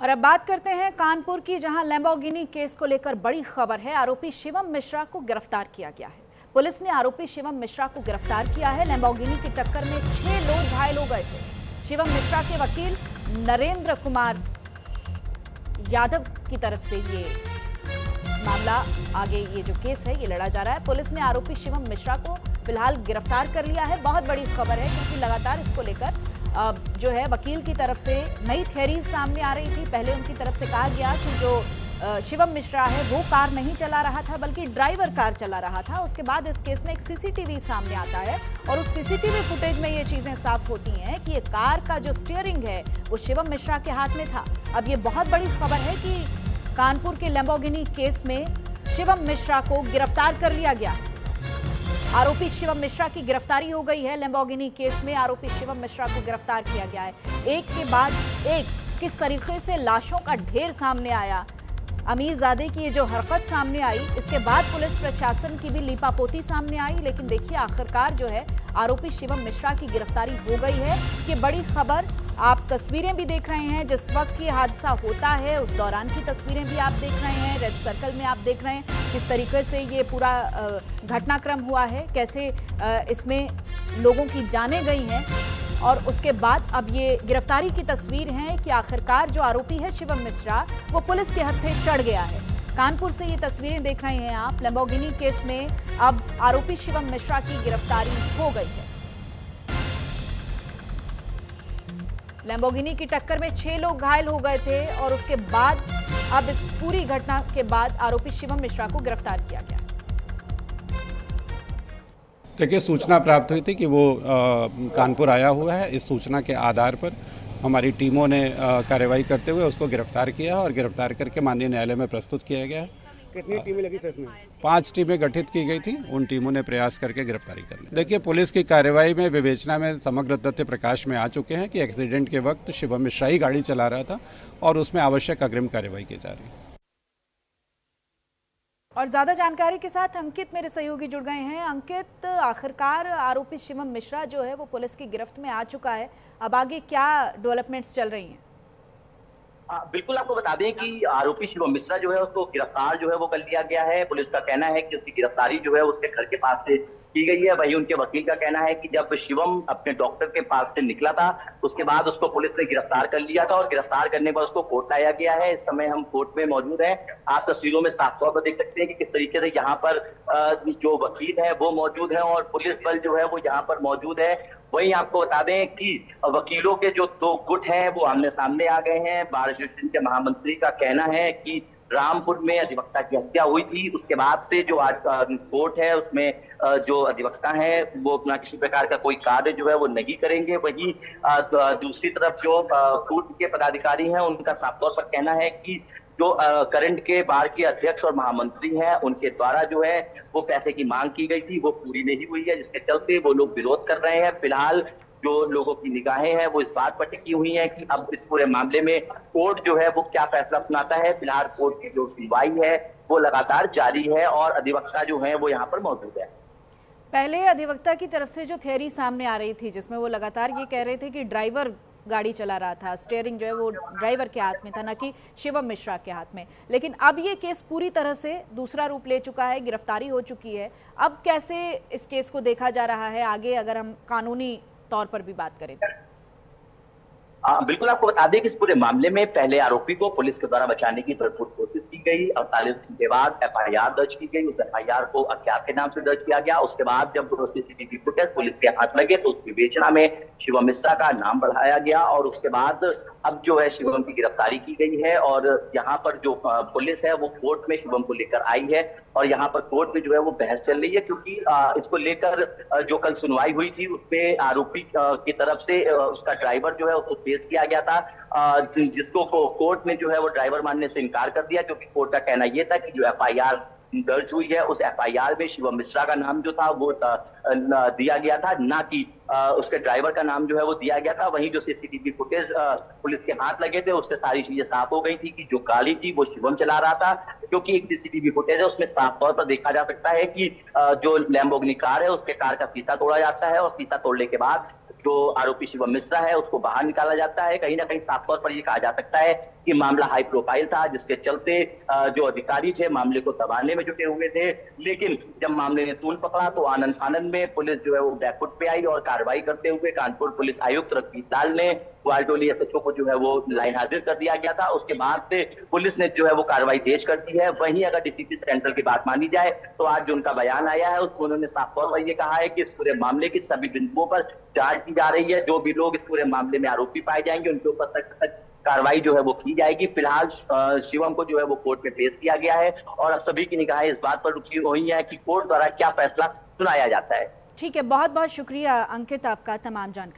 और अब बात करते हैं कानपुर की, जहां लैम्बोर्गिनी केस को लेकर बड़ी खबर है। आरोपी शिवम मिश्रा को गिरफ्तार किया गया है। पुलिस ने आरोपी शिवम मिश्रा को गिरफ्तार किया है। लैम्बोर्गिनी की टक्कर में 6 लोग घायल हो गए थे। शिवम मिश्रा के वकील नरेंद्र कुमार यादव की तरफ से ये मामला आगे, ये जो केस है ये लड़ा जा रहा है। पुलिस ने आरोपी शिवम मिश्रा को फिलहाल गिरफ्तार कर लिया है। बहुत बड़ी खबर है क्योंकि लगातार इसको लेकर जो है वकील की तरफ से नई थ्योरीज सामने आ रही थी। पहले उनकी तरफ से कहा गया कि जो शिवम मिश्रा है वो कार नहीं चला रहा था बल्कि ड्राइवर कार चला रहा था। उसके बाद इस केस में एक सीसीटीवी सामने आता है और उस सीसीटीवी फुटेज में ये चीजें साफ होती हैं कि ये कार का जो स्टीयरिंग है वो शिवम मिश्रा के हाथ में था। अब ये बहुत बड़ी खबर है कि कानपुर के लैम्बोर्गिनी केस में शिवम मिश्रा को गिरफ्तार कर लिया गया। आरोपी शिवम मिश्रा की गिरफ्तारी हो गई है। लैम्बोर्गिनी केस में आरोपी शिवम मिश्रा को गिरफ्तार किया गया है। एक के बाद एक किस तरीके से लाशों का ढेर सामने आया, अमीरजादे की ये जो हरकत सामने आई, इसके बाद पुलिस प्रशासन की भी लीपापोती सामने आई। लेकिन देखिए आखिरकार जो है आरोपी शिवम मिश्रा की गिरफ्तारी हो गई है। ये बड़ी खबर, आप तस्वीरें भी देख रहे हैं जिस वक्त ये हादसा होता है उस दौरान की तस्वीरें भी आप देख रहे हैं। रेड सर्कल में आप देख रहे हैं किस तरीके से ये पूरा घटनाक्रम हुआ है, कैसे इसमें लोगों की जानें गई हैं। और उसके बाद अब ये गिरफ्तारी की तस्वीर है कि आखिरकार जो आरोपी है शिवम मिश्रा वो पुलिस के हत्थे चढ़ गया है। कानपुर से ये तस्वीरें देख रहे हैं आप। लैम्बोर्गिनी केस में अब आरोपी शिवम मिश्रा की गिरफ्तारी हो गई है। लैम्बोर्गिनी की टक्कर में 6 लोग घायल हो गए थे और उसके बाद अब इस पूरी घटना के बाद आरोपी शिवम मिश्रा को गिरफ्तार किया गया। देखिए, सूचना प्राप्त हुई थी कि वो कानपुर आया हुआ है। इस सूचना के आधार पर हमारी टीमों ने कार्रवाई करते हुए उसको गिरफ्तार किया और गिरफ्तार करके माननीय न्यायालय में प्रस्तुत किया गया है। कितनी टीमें लगी थी इसमें? 5 टीमें गठित की गई थी। उन टीमों ने प्रयास करके गिरफ्तारी कर ली। देखिए, पुलिस की कार्रवाई में विवेचना में समग्र तथ्य प्रकाश में आ चुके हैं कि एक्सीडेंट के वक्त शिवम मिश्रा ही गाड़ी चला रहा था और उसमें आवश्यक अग्रिम कार्रवाई की जा रही है। और ज्यादा जानकारी के साथ अंकित मेरे सहयोगी जुड़ गए हैं। अंकित, आखिरकार आरोपी शिवम मिश्रा जो है वो पुलिस की गिरफ्त में आ चुका है। अब आगे क्या डेवलपमेंट्स चल रही हैं? बिल्कुल, आपको बता दें कि आरोपी शिवम मिश्रा जो है उसको गिरफ्तार जो है वो कर लिया गया है। पुलिस का कहना है कि उसकी गिरफ्तारी जो है उसके घर के पास से की गई है। वहीं उनके वकील का कहना है कि जब शिवम अपने डॉक्टर के पास से निकला था उसके बाद उसको पुलिस ने गिरफ्तार कर लिया था और गिरफ्तार करने पर उसको कोर्ट लाया गया है। इस समय हम कोर्ट में मौजूद हैं। आप तस्वीरों में साफ तौर पर देख सकते हैं कि किस तरीके से यहाँ पर जो वकील है वो मौजूद है और पुलिस बल जो है वो यहाँ पर मौजूद है। वहीं आपको बता दें कि वकीलों के जो 2 गुट हैं वो आमने सामने आ गए हैं। बार एसोसिएशन के महामंत्री का कहना है कि रामपुर में अधिवक्ता की हत्या हुई थी, उसके बाद से जो आज कोर्ट है उसमें जो अधिवक्ता है वो अपना किसी प्रकार का कोई कार्य जो है वो नहीं करेंगे। वहीं दूसरी तरफ जो कोर्ट के पदाधिकारी हैं उनका साफ तौर पर कहना है कि जो करंट के बार के अध्यक्ष और महामंत्री हैं उनके द्वारा जो है वो पैसे की मांग की गई थी वो पूरी नहीं हुई है, जिसके चलते वो लोग विरोध कर रहे हैं। फिलहाल जो लोगों की निगाहें हैं वो इस बात पर टिकी हुई हैं कि अब इस पूरे मामले में कोर्ट जो है वो क्या फैसला सुनाता है। फिलहाल कोर्ट की जो सुनवाई है वो लगातार जारी है और अधिवक्ता जो है वो यहाँ पर मौजूद है। पहले अधिवक्ता की तरफ से जो थ्योरी सामने आ रही थी जिसमें वो लगातार ये कह रहे थे कि ड्राइवर गाड़ी चला रहा था, स्टीयरिंग जो है वो ड्राइवर के हाथ में था, न कि शिवम मिश्रा के हाथ में। लेकिन अब ये केस पूरी तरह से दूसरा रूप ले चुका है, गिरफ्तारी हो चुकी है। अब कैसे इस केस को देखा जा रहा है आगे, अगर हम कानूनी तौर पर भी बात करें तो? बिल्कुल, आपको बता दें कि इस पूरे मामले में पहले आरोपी को पुलिस के द्वारा बचाने की भरपूर कोशिश की गई। 48 दिन के बाद FIR दर्ज की गई। उस FIR को अज्ञात के नाम से दर्ज किया गया। उसके बाद जब सीसीटीवी फुटेज पुलिस के हाथ लगे तो उस विवेचना में शिवम मिश्रा का नाम बढ़ाया गया और उसके बाद अब जो है शिवम की गिरफ्तारी की गई है। और यहाँ पर जो पुलिस है वो कोर्ट में शिवम को लेकर आई है और यहाँ पर कोर्ट में जो है वो बहस चल रही है क्योंकि इसको लेकर जो कल सुनवाई हुई थी उसपे आरोपी की तरफ से उसका ड्राइवर जो है उसको पेश किया गया था, जिसको कोर्ट ने जो है वो ड्राइवर मानने से इनकार कर दिया क्योंकि कोर्ट का कहना यह था कि जो FIR दर्ज हुई है उस FIR में शिवम मिश्रा का नाम जो था वो दिया गया था, ना कि उसके ड्राइवर का नाम जो है वो दिया गया था। वहीं जो सीसीटीवी फुटेज पुलिस के हाथ लगे थे उससे सारी चीजें साफ हो गई थी कि जो गाड़ी थी वो शिवम चला रहा था, क्योंकि एक सीसीटीवी फुटेज है उसमें साफ तौर पर देखा जा सकता है कि जो लैम्बोर्गिनी कार है उसके कार का फीता तोड़ा जाता है और फीता तोड़ने के बाद जो आरोपी शिवम मिश्रा है उसको बाहर निकाला जाता है। कहीं ना कहीं साफ तौर पर ये कहा जा सकता है कि मामला हाई प्रोफाइल था, जिसके चलते जो अधिकारी थे मामले को दबाने में जुटे हुए थे। लेकिन जब मामले ने तूल पकड़ा तो आनंद फानंद में पुलिस जो है वो बैकफुट पे आई और कार्रवाई करते हुए कानपुर पुलिस आयुक्त रघुवीर लाल ने ग्वालटोली एसएचओ को जो है वो लाइन हाजिर कर दिया गया था। उसके बाद से पुलिस ने जो है वो कार्रवाई तेज कर दी है। वहीं अगर डीसीपी सेंट्रल की बात मानी जाए तो आज जो उनका बयान आया है उसमें उन्होंने साफ तौर पर ये कहा है कि इस पूरे मामले की सभी बिंदुओं पर जांच की जा रही है। जो भी लोग इस पूरे मामले में आरोपी पाए जाएंगे उनके ऊपर सख्त कार्रवाई जो है वो की जाएगी। फिलहाल शिवम को जो है वो कोर्ट में पेश किया गया है और अब सभी की निगाहें इस बात पर रुकी हुई है कि कोर्ट द्वारा क्या फैसला सुनाया जाता है। ठीक है, बहुत बहुत शुक्रिया अंकित आपका तमाम जानकारी।